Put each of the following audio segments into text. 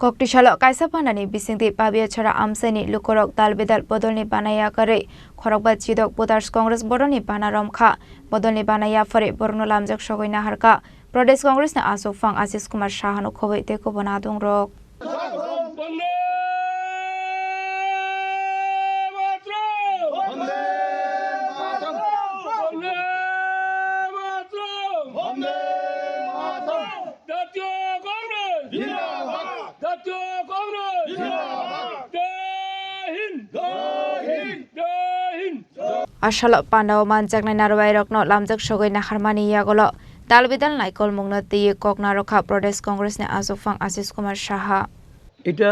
Koktisalo kaisa panani bisingti pabia chara amseni lukorok dalbedal bodolni banaya kare khorokba chidok Voters Congress bodolni banarom kha bodolni banaya fore borno lamjak sogoina harka Pradesh Congress na Asok Fang Asis Kumar Shahanu khobei te ko banadung rok Asalo Pandao manjak na narwai rokno lamjak sogoi na harmani yagolo dalbidal naikol mungna tiye kokna rokha Pradesh Congress ne Asok Fang Asis Kumar Shaha এটা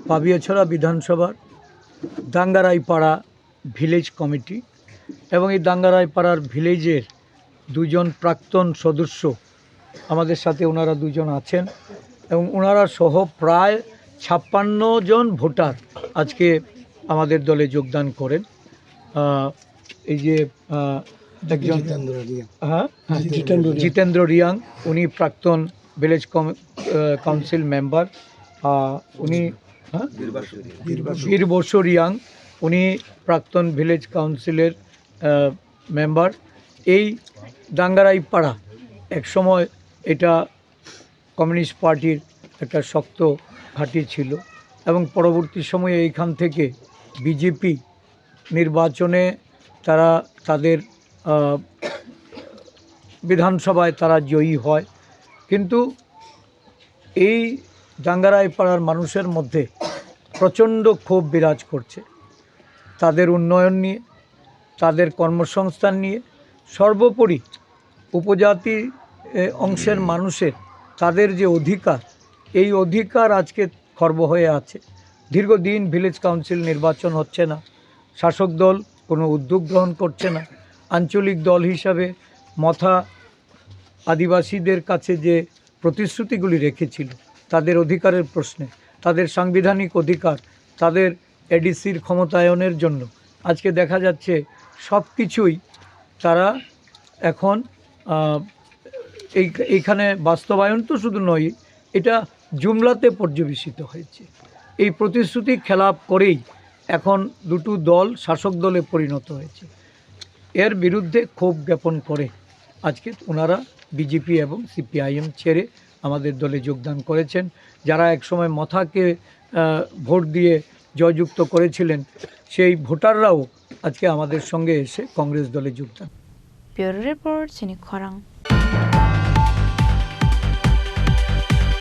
পাবিয়াছড়া বিধানসভার দাঙ্গারাইপাড়া village committee এবং এই দাঙ্গারাইপাড়ার ভিলেজের দুজন প্রাক্তন সদস্য আমাদের সাথে ওনারা দুজন আছেন এবং ওনারা সহ প্রায় 56 জন ভোটার আজকে আমাদের দলে যোগদান করেন এই যে একজন জিতেন্দ্র রিয়াং উনি প্রাক্তন ভিলেজ কাউন্সিল মেম্বার উনি বীর বসু রিয়াং উনি প্রাক্তন ভিলেজ কাউন্সিলের মেম্বার এই দাঙ্গারাইপাড়া একসময় এটা কমিউনিস্ট পার্টির একটা শক্ত ঘাঁটি ছিল এবং পরবর্তী সময়ে এইখান থেকে বিজেপি নির্বাচনে তারা তাদের বিধানসভায় তারা জয়ী হয় কিন্তু এই দাঙ্গারাইপাড়ার মানুষের মধ্যে প্রচণ্ড ক্ষোভ বিরাজ করছে তাদের উন্নয়ন নিয়ে তাদের কর্মসংস্থান নিয়ে সর্বোপরি উপজাতি অংশের মানুষের তাদের যে অধিকার এই অধিকার আজকে খর্ব হয়ে আছে দীর্ঘদিন ভিলেজ কাউন্সিল নির্বাচন হচ্ছে না শাসক দল কোনো উদ্যোগ গ্রহণ করছে না আঞ্চলিক দল হিসাবে মথা আদিবাসীদের কাছে যে প্রতিশ্রুতিগুলি রেখেছিল তাদের অধিকারের প্রশ্নে তাদের সাংবিধানিক অধিকার তাদের এডিসির ক্ষমতায়নের জন্য আজকে দেখা যাচ্ছে সব কিছুই তারা এখন এইখানে বাস্তবায়ন তো শুধু নয় এটা জুমলাতে পর্যবেসিত হয়েছে এই প্রতিশ্রুতি খেলাপ করেই এখন দুটো দল শাসক দলে পরিণত হয়েছে এর বিরুদ্ধে ক্ষোভ জ্ঞাপন করে আজকে ওনারা বিজেপি এবং সিপিআইএম ছেড়ে আমাদের দলে যোগদান করেছেন যারা একসময় মথাকে ভোট দিয়ে জয়যুক্ত করেছিলেন সেই ভোটাররাও আজকে আমাদের সঙ্গে এসে কংগ্রেস দলে যোগদান ব্যুরো রিপোর্ট চিনি খরাং